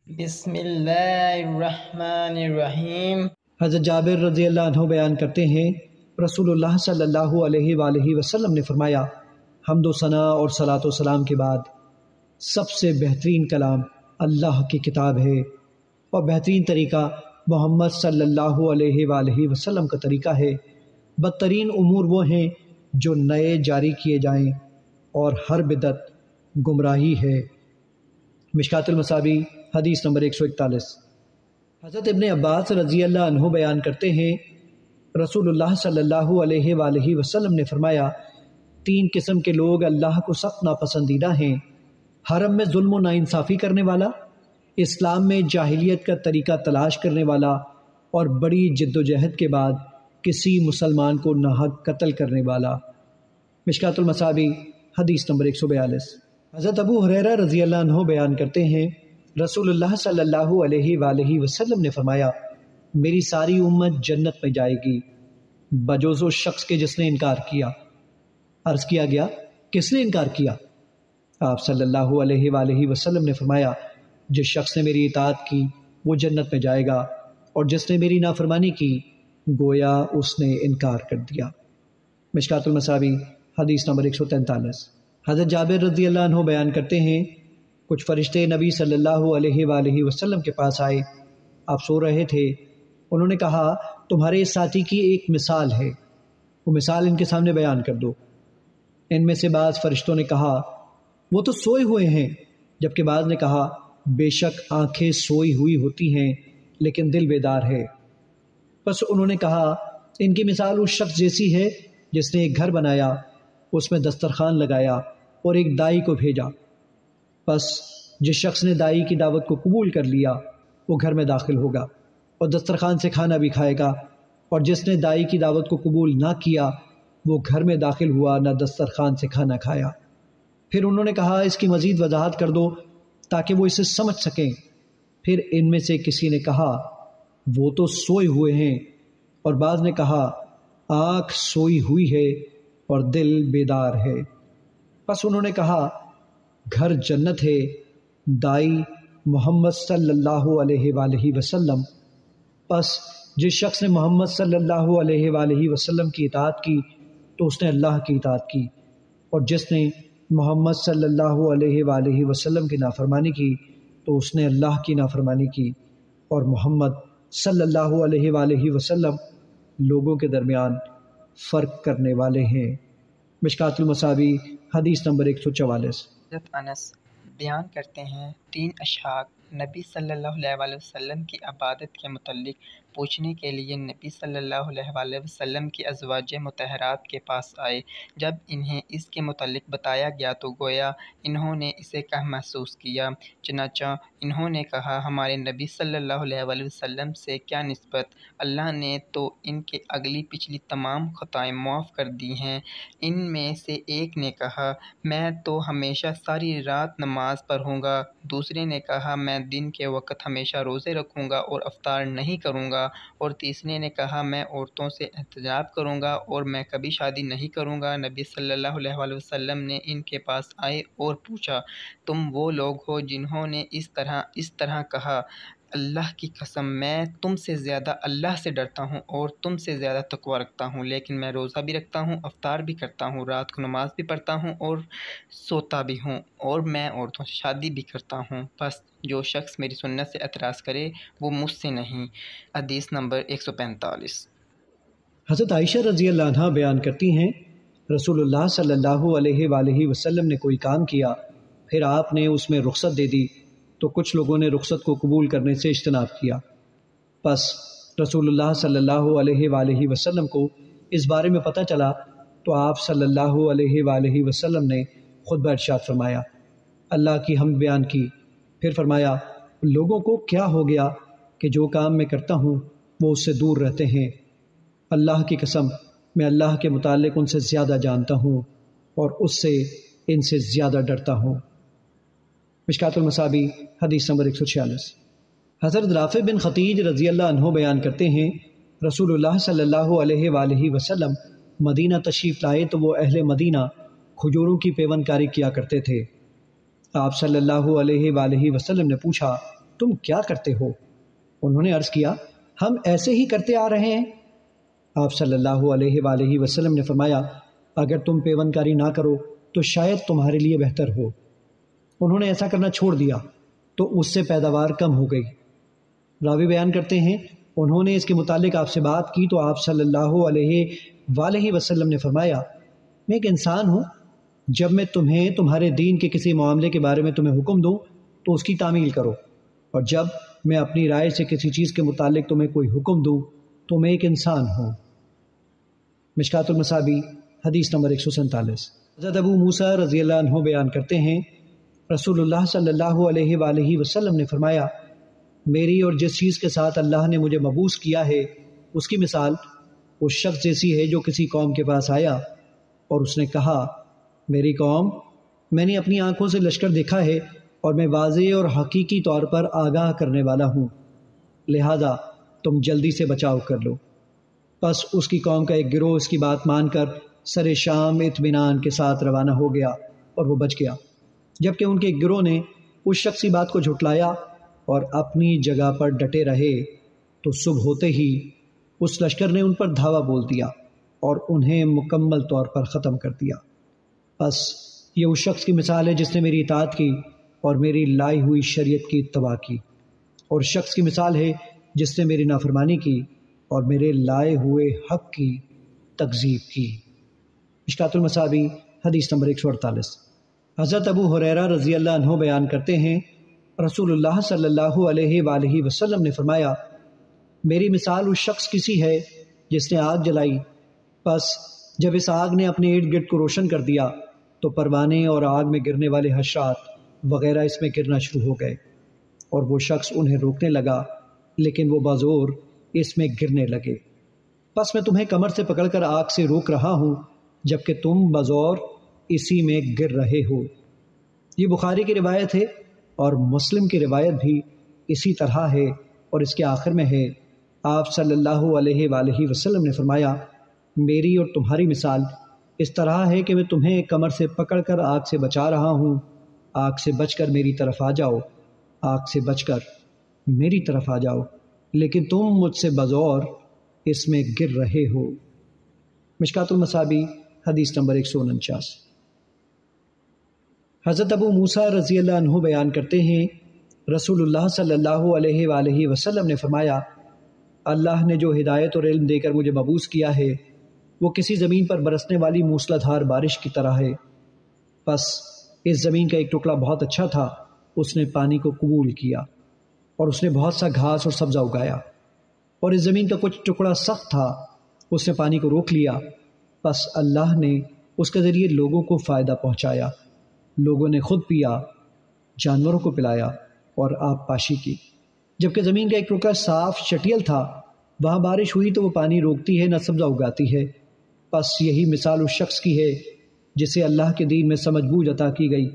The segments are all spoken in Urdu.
بسم اللہ الرحمن الرحیم۔ حضرت جابر رضی اللہ عنہ بیان کرتے ہیں رسول اللہ صلی اللہ علیہ وآلہ وسلم نے فرمایا، حمد و ثنا اور صلاۃ و سلام کے بعد سب سے بہترین کلام اللہ کی کتاب ہے، اور بہترین طریقہ محمد صلی اللہ علیہ وآلہ وسلم کا طریقہ ہے۔ بدترین امور وہ ہیں جو نئے جاری کیے جائیں، اور ہر بدعت گمراہی ہے۔ مشکات المصابیح حدیث نمبر 141۔ حضرت ابن عباس رضی اللہ عنہ بیان کرتے ہیں رسول اللہ صلی اللہ علیہ وآلہ وسلم نے فرمایا، 3 قسم کے لوگ اللہ کو سخت ناپسندیدہ ہیں: حرم میں ظلم و ناانصافی کرنے والا، اسلام میں جاہلیت کا طریقہ تلاش کرنے والا، اور بڑی جد و جہد کے بعد کسی مسلمان کو ناحق قتل کرنے والا۔ مشکات المصابیح حدیث نمبر 142۔ حضرت ابو ہریرہ رضی اللہ عنہ بیان کرتے ہیں رسول اللہ صلی اللہ علیہ وآلہ وسلم نے فرمایا، میری ساری امت جنت میں جائے گی بجز اس شخص کے جس نے انکار کیا۔ عرض کیا گیا، کس نے انکار کیا؟ آپ صلی اللہ علیہ وآلہ وسلم نے فرمایا، جس شخص نے میری اطاعت کی وہ جنت میں جائے گا، اور جس نے میری نافرمانی کی گویا اس نے انکار کر دیا۔ مشکات المصابیح حدیث نمبر 143۔ حضرت جابر رضی اللہ عنہ بیان کرتے ہیں کچھ فرشتے نبی صلی اللہ علیہ وآلہ وسلم کے پاس آئے، آپ سو رہے تھے۔ انہوں نے کہا، تمہارے اس ساتھی کی ایک مثال ہے، وہ مثال ان کے سامنے بیان کر دو۔ ان میں سے بعض فرشتوں نے کہا، وہ تو سوئے ہوئے ہیں، جبکہ بعض نے کہا، بے شک آنکھیں سوئی ہوئی ہوتی ہیں لیکن دل بیدار ہے۔ پس انہوں نے کہا، ان کی مثال اس شخص جیسی ہے جس نے ایک گھر بنایا، اس میں دسترخوان لگایا اور ایک دائی کو بھیجا۔ پس جس شخص نے دائی کی دعوت کو قبول کر لیا وہ گھر میں داخل ہوگا اور دسترخوان سے کھانا بھی کھائے گا، اور جس نے دائی کی دعوت کو قبول نہ کیا وہ گھر میں داخل ہوا نہ دسترخوان سے کھانا کھایا۔ پھر انہوں نے کہا، اس کی مزید وضاحت کر دو تاکہ وہ اسے سمجھ سکیں۔ پھر ان میں سے کسی نے کہا، وہ تو سوئے ہوئے ہیں، اور بعض نے کہا، آنکھ سوئی ہوئی ہے اور دل بیدار ہے۔ پس انہوں نے کہا، گھر جنت ہے، دائی محمد صلی اللہ علیہ وآلہ وسلم۔ پس جس شخص نے محمد صلی اللہ علیہ وآلہ وسلم کی اطاعت کی تو اس نے اللہ کی اطاعت کی، اور جس نے محمد صلی اللہ علیہ وآلہ وسلم کی نافرمانی کی تو اس نے اللہ کی نافرمانی کی، اور محمد صلی اللہ علیہ وآلہ وسلم لوگوں کے درمیان فرق کرنے والے ہیں۔ مشکات المصابیح حدیث نمبر 144۔ حضرت انس بیان کرتے ہیں 3 اشخاص نبی صلی اللہ علیہ وآلہ وسلم کی عبادت کے متعلق پوچھنے کے لیے نبی صلی اللہ علیہ وآلہ وسلم کی ازواج مطہرات کے پاس آئے۔ جب انہیں اس کے متعلق بتایا گیا تو گویا انہوں نے اسے کم محسوس کیا، چنانچہ انہوں نے کہا، ہمارے نبی صلی اللہ علیہ وآلہ وسلم سے کیا نسبت، اللہ نے تو ان کے اگلی پچھلی تمام خطائیں معاف کر دی ہیں۔ ان میں سے ایک نے کہا، میں تو ہمیشہ ساری رات نماز پڑھوں گا۔ دوسرے نے کہا، میں دن کے وقت ہمیشہ روزے رکھوں گا اور افطار نہیں کروں گا۔ اور تیسرے نے کہا، میں عورتوں سے احتجاب کروں گا اور میں کبھی شادی نہیں کروں گا۔ نبی صلی اللہ علیہ وآلہ وسلم نے ان کے پاس آئے اور پوچھا، تم وہ لوگ ہو جنہوں نے اس طرح کہا، اللہ کی قسم میں تم سے زیادہ اللہ سے ڈرتا ہوں اور تم سے زیادہ تقوی رکھتا ہوں، لیکن میں روزہ بھی رکھتا ہوں، افطار بھی کرتا ہوں، رات کو نماز بھی پڑھتا ہوں اور سوتا بھی ہوں، اور میں عورتوں سے شادی بھی کرتا ہوں۔ بس جو شخص میری سنت سے اعتراض کرے وہ مجھ سے نہیں۔ حدیث نمبر 145۔ حضرت عائشہ رضی اللہ عنہ بیان کرتی ہیں رسول اللہ صلی اللہ علیہ وآلہ وسلم نے کوئی کام کیا، پھر آپ نے اس میں رخصت دے دی تو کچھ لوگوں نے رخصت کو قبول کرنے سے اجتناب کیا۔ پس رسول اللہ صلی اللہ علیہ وآلہ وسلم کو اس بارے میں پتہ چلا تو آپ صلی اللہ علیہ وآلہ وسلم نے خطبہ ارشاد فرمایا، اللہ کی حمد بیان کی، پھر فرمایا، لوگوں کو کیا ہو گیا کہ جو کام میں کرتا ہوں وہ اس سے دور رہتے ہیں۔ اللہ کی قسم میں اللہ کے متعلق ان سے زیادہ جانتا ہوں اور اس سے ان سے زیادہ ڈرتا ہوں۔ مشکات المصابیح حدیث نمبر 146۔ حضرت رافع بن خدیج رضی اللہ عنہ بیان کرتے ہیں رسول اللہ صلی اللہ علیہ وآلہ وسلم مدینہ تشریف لائے تو وہ اہل مدینہ کھجوروں کی پیوند کاری کیا کرتے تھے۔ آپ صلی اللہ علیہ وآلہ وسلم نے پوچھا، تم کیا کرتے ہو؟ انہوں نے عرض کیا ہم ایسے ہی کرتے آ رہے ہیں۔ آپ صلی اللہ علیہ وآلہ وسلم نے فرمایا اگر تم پیوند کاری نہ کرو تو شاید تمہارے لیے بہتر ہو۔ انہوں نے ایسا کرنا چھوڑ دیا تو اس سے پیداوار کم ہو گئی۔ راوی بیان کرتے ہیں انہوں نے اس کے متعلق آپ سے بات کی تو آپ صلی اللہ علیہ وآلہ وسلم نے فرمایا میں ایک انسان ہوں، جب میں تمہیں تمہارے دین کے کسی معاملے کے بارے میں تمہیں حکم دوں تو اس کی تعمیل کرو، اور جب میں اپنی رائے سے کسی چیز کے متعلق تمہیں کوئی حکم دوں تو میں ایک انسان ہوں۔ مشکات المصابیح حدیث نمبر 147۔ حضرت ابو موسیٰ رضی اللہ عنہ بیان کرتے ہیں رسول اللہ صلی اللہ علیہ وآلہ وسلم نے فرمایا میری اور جس چیز کے ساتھ اللہ نے مجھے مبعوث کیا ہے اس کی مثال اس شخص جیسی ہے جو کسی قوم کے پاس آیا اور اس نے کہا میری قوم، میں نے اپنی آنکھوں سے لشکر دیکھا ہے اور میں واضح اور حقیقی طور پر آگاہ کرنے والا ہوں، لہذا تم جلدی سے بچاؤ کر لو۔ پس اس کی قوم کا ایک گروہ اس کی بات مان کر سر شام اطمینان کے ساتھ روانہ ہو گیا اور وہ بچ گیا، جبکہ ان کے ایک گروہ نے اس شخص کی بات کو جھٹلایا اور اپنی جگہ پر ڈٹے رہے تو صبح ہوتے ہی اس لشکر نے ان پر دھاوا بول دیا اور انہیں مکمل طور پر ختم کر دیا۔ بس یہ اس شخص کی مثال ہے جس نے میری اطاعت کی اور میری لائی ہوئی شریعت کی اتباع کی، اور شخص کی مثال ہے جس نے میری نافرمانی کی اور میرے لائے ہوئے حق کی تکذیب کی۔ مشکات المصابیح حدیث نمبر 148۔ حضرت ابو ہریرہ رضی اللہ عنہ بیان کرتے ہیں رسول اللہ صلی اللہ علیہ وآلہ وسلم نے فرمایا میری مثال اس شخص کی سی ہے جس نے آگ جلائی، پس جب اس آگ نے اپنے ارد گرد کو روشن کر دیا تو پروانے اور آگ میں گرنے والے حشرات وغیرہ اس میں گرنا شروع ہو گئے، اور وہ شخص انہیں روکنے لگا لیکن وہ بازور اس میں گرنے لگے۔ پس میں تمہیں کمر سے پکڑ کر آگ سے روک رہا ہوں جبکہ تم بازور اسی میں گر رہے ہو۔ یہ بخاری کی روایت ہے اور مسلم کی روایت بھی اسی طرح ہے، اور اس کے آخر میں ہے آپ صلی اللہ علیہ وآلہ وسلم نے فرمایا میری اور تمہاری مثال اس طرح ہے کہ میں تمہیں کمر سے پکڑ کر آگ سے بچا رہا ہوں، آگ سے بچ کر میری طرف آ جاؤ، آگ سے بچ کر میری طرف آ جاؤ، لیکن تم مجھ سے بزور اس میں گر رہے ہو۔ مشکات المصابیح حدیث نمبر 149۔ حضرت ابو موسیٰ رضی اللہ عنہ بیان کرتے ہیں رسول اللہ صلی اللہ علیہ وآلہ وسلم نے فرمایا اللہ نے جو ہدایت اور علم دے کر مجھے مبعوث کیا ہے وہ کسی زمین پر برسنے والی موسلا دھار بارش کی طرح ہے۔ پس اس زمین کا ایک ٹکڑا بہت اچھا تھا، اس نے پانی کو قبول کیا اور اس نے بہت سا گھاس اور سبزہ اگایا، اور اس زمین کا کچھ ٹکڑا سخت تھا، اس نے پانی کو روک لیا، پس اللہ نے اس کے ذریعے لوگوں کو فائدہ پہنچایا، لوگوں نے خود پیا، جانوروں کو پلایا اور آب پاشی کی۔ جبکہ زمین کا ایک ٹکڑا صاف چٹیل تھا، وہاں بارش ہوئی تو وہ پانی روکتی ہے نہ سبزہ اگاتی ہے۔ پس یہی مثال اس شخص کی ہے جسے اللہ کے دین میں سمجھ بوجھ عطا کی گئی،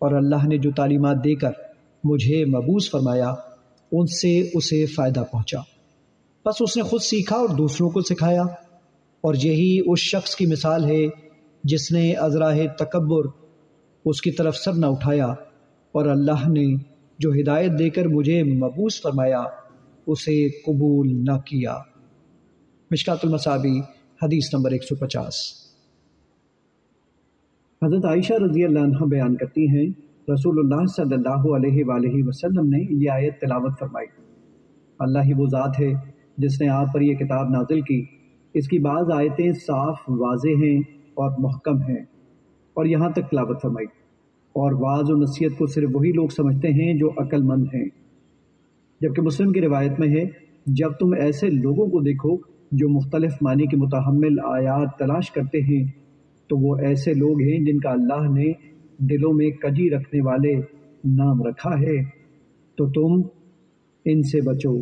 اور اللہ نے جو تعلیمات دے کر مجھے مبعوث فرمایا ان سے اسے فائدہ پہنچا، پس اس نے خود سیکھا اور دوسروں کو سکھایا۔ اور یہی اس شخص کی مثال ہے جس نے ازراہ تکبر اس کی طرف سر نہ اٹھایا، اور اللہ نے جو ہدایت دے کر مجھے مبعوث فرمایا اسے قبول نہ کیا۔ مشکات المصابیح حدیث نمبر 150۔ حضرت عائشہ رضی اللہ عنہ بیان کرتی ہیں رسول اللہ صلی اللہ علیہ وآلہ وسلم نے یہ آیت تلاوت فرمائی، اللہ ہی وہ ذات ہے جس نے آپ پر یہ کتاب نازل کی، اس کی بعض آیتیں صاف واضح ہیں اور محکم ہیں، اور یہاں تک تلاوت فرمائی، اور وعظ و نصیحت کو صرف وہی لوگ سمجھتے ہیں جو عقل مند ہیں۔ جبکہ مسلم کی روایت میں ہے جب تم ایسے لوگوں کو دیکھو جو مختلف معنی کے متحمل آیات تلاش کرتے ہیں تو وہ ایسے لوگ ہیں جن کا اللہ نے دلوں میں کجی رکھنے والے نام رکھا ہے، تو تم ان سے بچو۔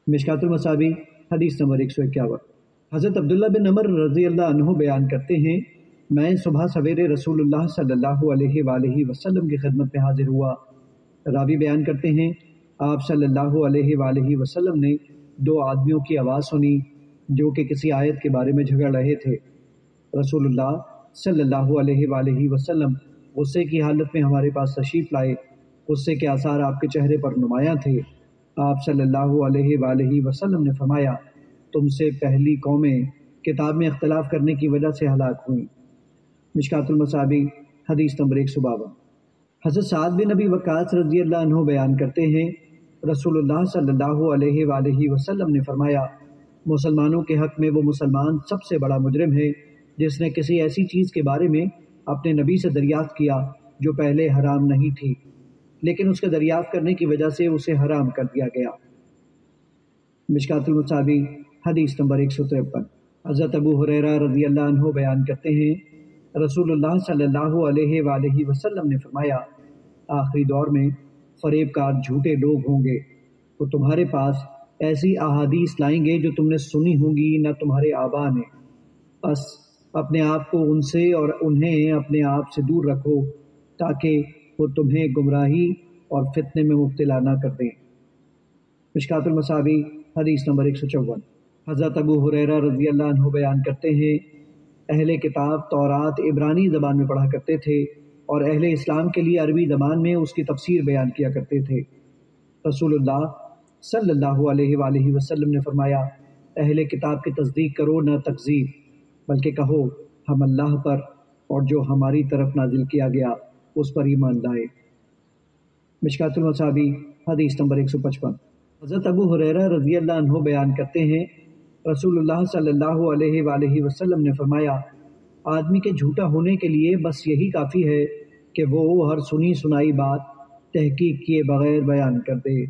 مشکات المصابیح حدیث نمبر 151۔ حضرت عبداللہ بن عمر رضی اللہ عنہ بیان کرتے ہیں میں صبح سویرے رسول اللہ صلی اللہ علیہ وآلہ وسلم کی خدمت میں حاضر ہوا۔ راوی بیان کرتے ہیں آپ صلی اللہ علیہ وآلہ وسلم نے دو آدمیوں کی آواز سنی جو کہ کسی آیت کے بارے میں جھگڑ رہے تھے۔ رسول اللہ صلی اللہ علیہ وآلہ وسلم غصے کی حالت میں ہمارے پاس تشریف لائے غصے کے آثار آپ کے چہرے پر نمایاں تھے۔ آپ صلی اللہ علیہ وآلہ وسلم نے فرمایا، تم سے پہلی قومیں کتاب میں اختلاف کرنے کی وجہ سے ہلاک ہوئیں۔ مشکات المصابیح حدیث نمبر 152۔ حضرت سعد بن ابی وقاص رضی اللہ عنہ بیان کرتے ہیں، رسول اللہ صلی اللہ علیہ وآلہ وسلم نے فرمایا، مسلمانوں کے حق میں وہ مسلمان سب سے بڑا مجرم ہے جس نے کسی ایسی چیز کے بارے میں اپنے نبی سے دریافت کیا جو پہلے حرام نہیں تھی، لیکن اس کے دریافت کرنے کی وجہ سے اسے حرام کر دیا گیا۔ مشکات المصابیح حدیث نمبر 153۔ حضرت ابو ہریرہ رضی اللہ عنہ بیان کرتے ہیں، رسول اللہ صلی اللہ علیہ وآلہ وسلم نے فرمایا، آخری دور میں فریب کار جھوٹے لوگ ہوں گے، وہ تمہارے پاس ایسی احادیث لائیں گے جو تم نے سنی ہوں گی نہ تمہارے آباء نے، بس اپنے آپ کو ان سے اور انہیں اپنے آپ سے دور رکھو تاکہ وہ تمہیں گمراہی اور فتنے میں مبتلا نہ کر دیں۔ مشکات المصابیح حدیث نمبر 154۔ حضرت ابو ہریرہ رضی اللہ عنہ بیان کرتے ہیں، اہل کتاب تورات عبرانی زبان میں پڑھا کرتے تھے اور اہل اسلام کے لیے عربی زبان میں اس کی تفسیر بیان کیا کرتے تھے۔ رسول اللہ صلی اللہ علیہ وآلہ وسلم نے فرمایا، اہل کتاب کی تصدیق کرو نہ تکذیب، بلکہ کہو ہم اللہ پر اور جو ہماری طرف نازل کیا گیا اس پر ایمان لائے۔ مشکات المصابیح حدیث نمبر 155۔ حضرت ابو ہریرہ رضی اللہ عنہ بیان کرتے ہیں، رسول اللہ صلی اللہ علیہ وآلہ وسلم نے فرمایا، آدمی کے جھوٹا ہونے کے لیے بس یہی کافی ہے کہ وہ ہر سنی سنائی بات تحقیق کیے بغیر بیان کر دے۔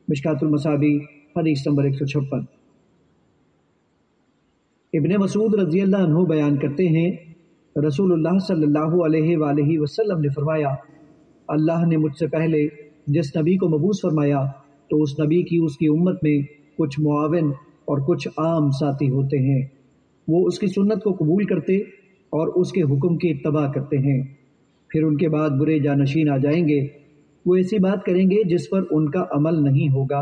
مشکات المصابیح حدیث نمبر 156۔ ابن مسعود رضی اللہ عنہ بیان کرتے ہیں، رسول اللہ صلی اللہ علیہ وآلہ وسلم نے فرمایا، اللہ نے مجھ سے پہلے جس نبی کو مبعوث فرمایا تو اس نبی کی اس کی امت میں کچھ معاون اور کچھ عام ساتھی ہوتے ہیں، وہ اس کی سنت کو قبول کرتے اور اس کے حکم کی اتباع کرتے ہیں، پھر ان کے بعد برے جانشین آ جائیں گے، وہ ایسی بات کریں گے جس پر ان کا عمل نہیں ہوگا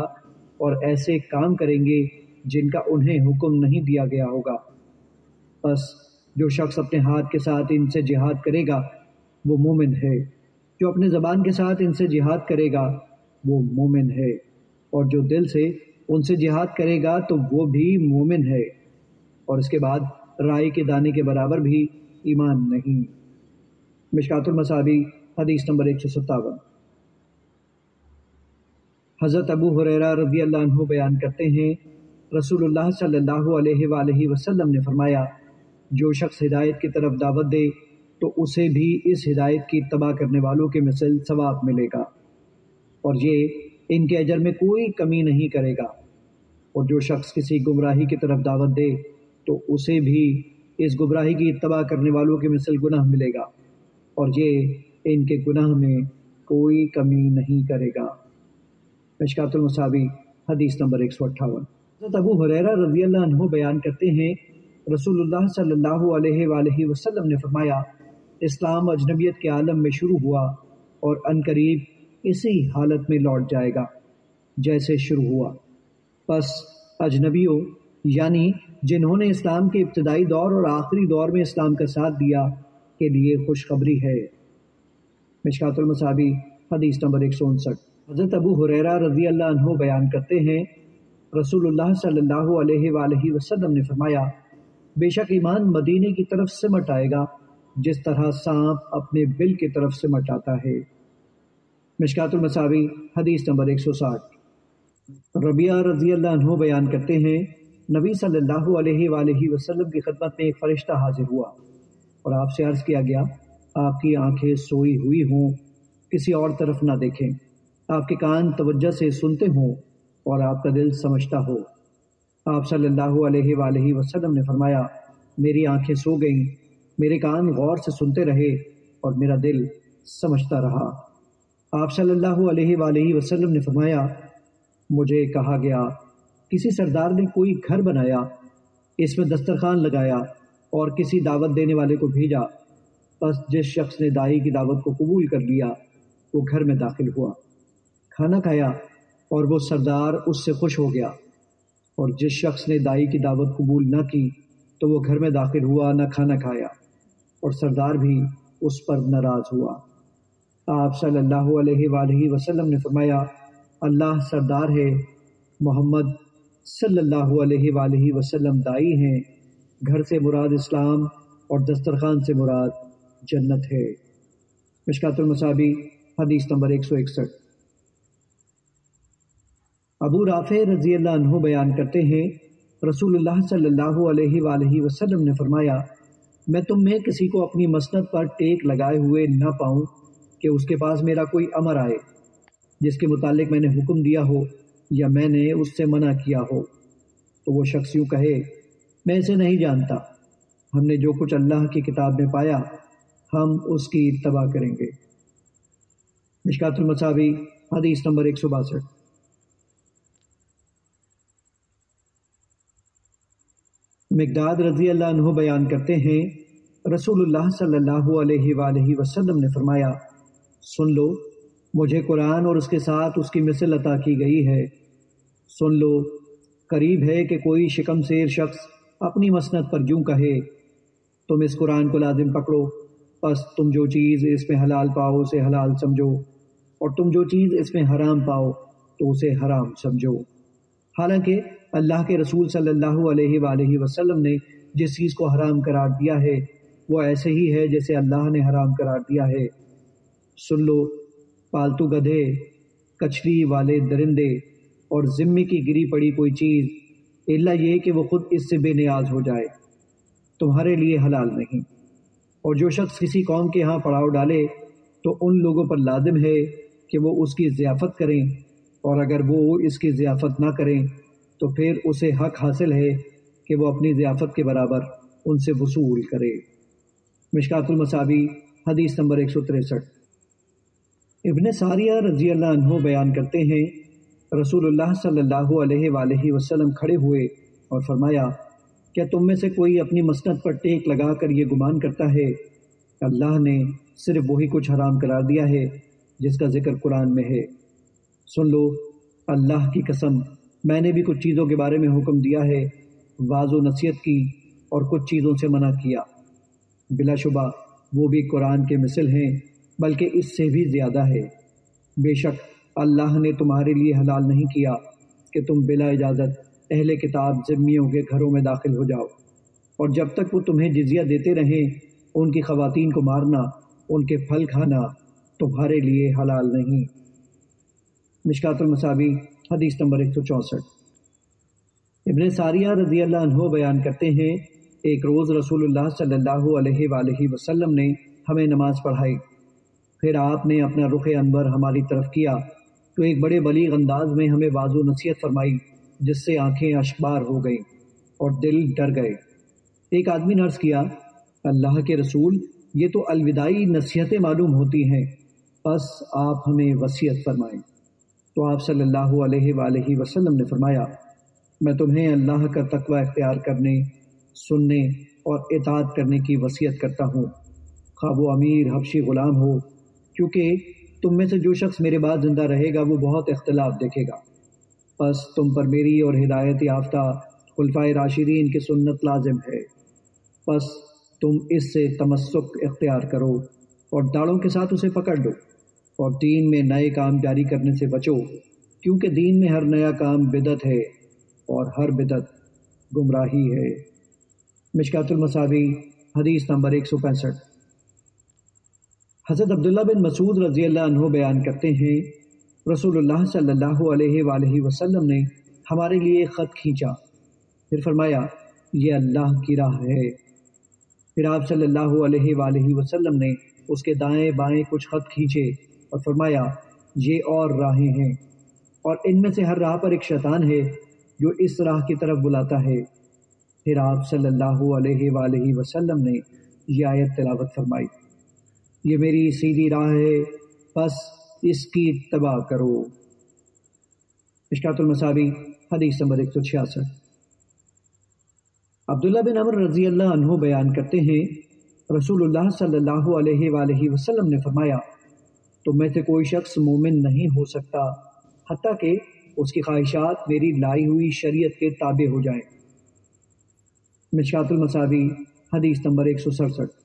اور ایسے کام کریں گے جن کا انہیں حکم نہیں دیا گیا ہوگا، بس جو شخص اپنے ہاتھ کے ساتھ ان سے جہاد کرے گا وہ مومن ہے، جو اپنے زبان کے ساتھ ان سے جہاد کرے گا وہ مومن ہے، اور جو دل سے ان سے جہاد کرے گا تو وہ بھی مومن ہے، اور اس کے بعد رائی کے دانے کے برابر بھی ایمان نہیں۔ مشکات المصابیح حدیث نمبر 157۔ حضرت ابو ہریرہ رضی اللہ عنہ بیان کرتے ہیں، رسول اللہ صلی اللہ علیہ وآلہ وسلم نے فرمایا، جو شخص ہدایت کی طرف دعوت دے تو اسے بھی اس ہدایت کی اتباع کرنے والوں کے مثل ثواب ملے گا، اور یہ ان کے اجر میں کوئی کمی نہیں کرے گا، اور جو شخص کسی گمراہی کی طرف دعوت دے تو اسے بھی اس گمراہی کی اتباع کرنے والوں کے مثل گناہ ملے گا، اور یہ ان کے گناہ میں کوئی کمی نہیں کرے گا۔ مشکات المصابیح حدیث نمبر 158۔ حضرت ابو ہریرہ رضی اللہ عنہ بیان کرتے ہیں، رسول اللہ صلی اللہ علیہ وآلہ وسلم نے فرمایا، اسلام اجنبیت کے عالم میں شروع ہوا اور عنقریب اسی حالت میں لوٹ جائے گا جیسے شروع ہوا، پس اجنبیوں یعنی جنہوں نے اسلام کے ابتدائی دور اور آخری دور میں اسلام کا ساتھ دیا کے لیے خوشخبری ہے۔ مشکات المصابیح حدیث نمبر 159۔ حضرت ابو ہریرہ رضی اللہ عنہ بیان کرتے ہیں، رسول اللہ صلی اللہ علیہ وآلہ وسلم نے فرمایا، بے شک ایمان مدینے کی طرف سمٹ آئے گا جس طرح سانپ اپنے بل کی طرف سمٹ آتا ہے۔ مشکات المصابیح حدیث نمبر 160۔ ربیعہ رضی اللہ عنہ بیان کرتے ہیں، نبی صلی اللہ علیہ وآلہ وسلم کی خدمت میں ایک فرشتہ حاضر ہوا اور آپ سے عرض کیا گیا، آپ کی آنکھیں سوئی ہوئی ہوں، کسی اور طرف نہ دیکھیں، آپ کے کان توجہ سے سنتے ہوں اور آپ کا دل سمجھتا ہو۔ آپ صلی اللہ علیہ وآلہ وسلم نے فرمایا، میری آنکھیں سو گئیں، میرے کان غور سے سنتے رہے اور میرا دل سمجھتا رہا۔ آپ صلی اللہ علیہ وآلہ وسلم نے فرمایا، مجھے کہا گیا کسی سردار نے کوئی گھر بنایا، اس میں دسترخوان لگایا اور کسی دعوت دینے والے کو بھیجا، بس جس شخص نے داعی کی دعوت کو قبول کر لیا وہ گھر میں داخل ہوا، کھانا کھایا اور وہ سردار اس سے خوش ہو گیا، اور جس شخص نے داعی کی دعوت قبول نہ کی تو وہ گھر میں داخل ہوا، نہ کھانا کھایا، اور سردار بھی اس پر ناراض ہوا۔ آپ صلی اللہ علیہ وآلہ وسلم نے فرمایا اللہ سردار ہے، محمد صلی اللہ علیہ وآلہ وسلم دائی ہیں، گھر سے مراد اسلام اور دسترخوان سے مراد جنت ہے۔ مشکات المصابی حدیث نمبر 161۔ ابو رافع رضی اللہ عنہ بیان کرتے ہیں رسول اللہ صلی اللہ علیہ وآلہ وسلم نے فرمایا میں تم میں کسی کو اپنی مسند پر ٹیک لگائے ہوئے نہ پاؤں کہ اس کے پاس میرا کوئی امر آئے جس کے متعلق میں نے حکم دیا ہو یا میں نے اس سے منع کیا ہو تو وہ شخص یوں کہے میں اسے نہیں جانتا، ہم نے جو کچھ اللہ کی کتاب میں پایا ہم اس کی اتباع کریں گے۔ مشکات المصابی حدیث نمبر 162۔ مقداد رضی اللہ عنہ بیان کرتے ہیں رسول اللہ صلی اللہ علیہ وآلہ وسلم نے فرمایا سن لو، مجھے قرآن اور اس کے ساتھ اس کی مثل عطا کی گئی ہے، سن لو، قریب ہے کہ کوئی شکم سیر شخص اپنی مسند پر یوں کہے تم اس قرآن کو لازم پکڑو، پس تم جو چیز اس میں حلال پاؤ اسے حلال سمجھو اور تم جو چیز اس میں حرام پاؤ تو اسے حرام سمجھو۔ حالانکہ اللہ کے رسول صلی اللہ علیہ وآلہ وسلم نے جس چیز کو حرام قرار دیا ہے وہ ایسے ہی ہے جیسے اللہ نے حرام قرار دیا ہے۔ سن لو، پالتو گدھے، کچھلی والے درندے اور ذمے کی گری پڑی کوئی چیز الا یہ کہ وہ خود اس سے بے نیاز ہو جائے تمہارے لیے حلال نہیں، اور جو شخص کسی قوم کے ہاں پڑاؤ ڈالے تو ان لوگوں پر لازم ہے کہ وہ اس کی ضیافت کریں، اور اگر وہ اس کی ضیافت نہ کریں تو پھر اسے حق حاصل ہے کہ وہ اپنی ضیافت کے برابر ان سے وصول کرے۔ مشکات المصابی حدیث نمبر 163۔ ابن ساریہ رضی اللہ عنہ بیان کرتے ہیں رسول اللہ صلی اللہ علیہ وآلہ وسلم کھڑے ہوئے اور فرمایا کیا تم میں سے کوئی اپنی مسند پر ٹیک لگا کر یہ گمان کرتا ہے اللہ نے صرف وہی کچھ حرام قرار دیا ہے جس کا ذکر قرآن میں ہے؟ سن لو، اللہ کی قسم میں نے بھی کچھ چیزوں کے بارے میں حکم دیا ہے، واضح و نصیحت کی اور کچھ چیزوں سے منع کیا، بلا شبہ وہ بھی قرآن کے مثل ہیں بلکہ اس سے بھی زیادہ ہے۔ بے شک اللہ نے تمہارے لیے حلال نہیں کیا کہ تم بلا اجازت اہل کتاب ذمیوں کے گھروں میں داخل ہو جاؤ، اور جب تک وہ تمہیں جزیہ دیتے رہیں ان کی خواتین کو مارنا، ان کے پھل کھانا تمہارے لیے حلال نہیں۔ مشکات المصابی حدیث نمبر 164۔ ابن ساریہ رضی اللہ عنہ بیان کرتے ہیں ایک روز رسول اللہ صلی اللہ علیہ وآلہ وسلم نے ہمیں نماز پڑھائی، پھر آپ نے اپنا رخ انور ہماری طرف کیا تو ایک بڑے بلیغ انداز میں ہمیں واضح نصیحت فرمائی جس سے آنکھیں اشکبار ہو گئیں اور دل ڈر گئے۔ ایک آدمی نے عرض کیا اللہ کے رسول یہ تو الوداعی نصیحتیں معلوم ہوتی ہیں، بس آپ ہمیں وصیت فرمائیں۔ تو آپ صلی اللہ علیہ وآلہ وسلم نے فرمایا میں تمہیں اللہ کا تقوی اختیار کرنے، سننے اور اطاعت کرنے کی وصیت کرتا ہوں، خواہ وہ امیر حبشی غلام ہو، کیونکہ تم میں سے جو شخص میرے بعد زندہ رہے گا وہ بہت اختلاف دیکھے گا، پس تم پر میری اور ہدایت یافتہ خلفائے راشدین کی سنت لازم ہے، پس تم اس سے تمسک اختیار کرو اور داڑھوں کے ساتھ اسے پکڑ لو، اور دین میں نئے کام جاری کرنے سے بچو، کیونکہ دین میں ہر نیا کام بدعت ہے اور ہر بدعت گمراہی ہے۔ مشکات المصابی حدیث نمبر 165۔ حضرت عبداللہ بن مسعود رضی اللہ عنہ بیان کرتے ہیں رسول اللہ صلی اللہ علیہ وآلہ وسلم نے ہمارے لیے خط کھینچا، پھر فرمایا یہ اللہ کی راہ ہے۔ پھر آپ صلی اللہ علیہ وآلہ وسلم نے اس کے دائیں بائیں کچھ خط کھینچے اور فرمایا یہ اور راہیں ہیں، اور ان میں سے ہر راہ پر ایک شیطان ہے جو اس راہ کی طرف بلاتا ہے۔ پھر آپ صلی اللہ علیہ وآلہ وسلم نے یہ آیت تلاوت فرمائی یہ میری سیدھی راہ ہے بس اس کی اتباع کرو۔ مشکات المصابی حدیث نمبر 166۔ عبداللہ بن عمر رضی اللہ عنہ بیان کرتے ہیں رسول اللہ صلی اللہ علیہ وآلہ وسلم نے فرمایا تم میں سے کوئی شخص مومن نہیں ہو سکتا حتیٰ کہ اس کی خواہشات میری لائی ہوئی شریعت کے تابع ہو جائیں۔ مشکات المصابی حدیث نمبر 167۔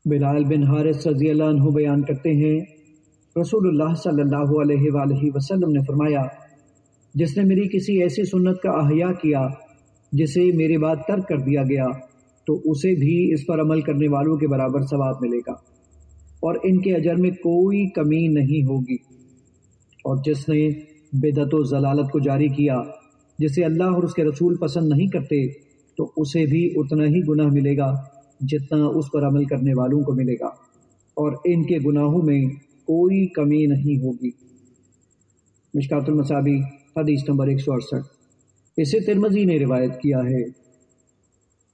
بلال بن حارث رضی اللہ عنہ بیان کرتے ہیں رسول اللہ صلی اللہ علیہ وآلہ وسلم نے فرمایا، جس نے میری کسی ایسی سنت کا احیاء کیا جسے میرے بعد ترک کر دیا گیا تو اسے بھی اس پر عمل کرنے والوں کے برابر ثواب ملے گا اور ان کے اجر میں کوئی کمی نہیں ہوگی، اور جس نے بدعت و ضلالت کو جاری کیا جسے اللہ اور اس کے رسول پسند نہیں کرتے تو اسے بھی اتنا ہی گناہ ملے گا جتنا اس پر عمل کرنے والوں کو ملے گا، اور ان کے گناہوں میں کوئی کمی نہیں ہوگی۔ مشکات المصابیح حدیث نمبر 168۔ اسے ترمذی نے روایت کیا ہے۔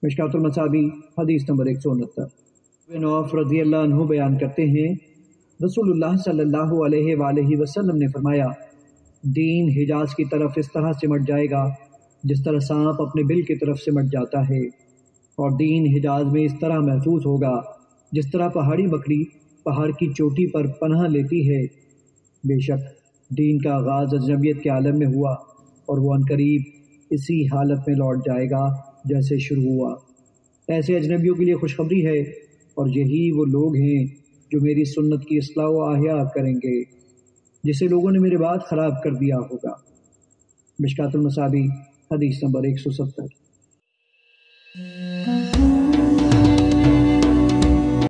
مشکات المصابیح حدیث نمبر 169۔ بن عوف رضی اللہ عنہ بیان کرتے ہیں رسول اللہ صلی اللہ علیہ وآلہ وسلم نے فرمایا، دین حجاز کی طرف اس طرح سمٹ جائے گا جس طرح سانپ اپنے بل کی طرف سمٹ جاتا ہے، اور دین حجاز میں اس طرح محفوظ ہوگا جس طرح پہاڑی بکری پہاڑ کی چوٹی پر پناہ لیتی ہے۔ بے شک دین کا آغاز اجنبیت کے عالم میں ہوا اور وہ عنقریب اسی حالت میں لوٹ جائے گا جیسے شروع ہوا۔ ایسے اجنبیوں کے لیے خوشخبری ہے، اور یہی وہ لوگ ہیں جو میری سنت کی اصلاح و احیا کریں گے جسے لوگوں نے میرے بعد خراب کر دیا ہوگا۔ مشکات المصابیح حدیث نمبر 170۔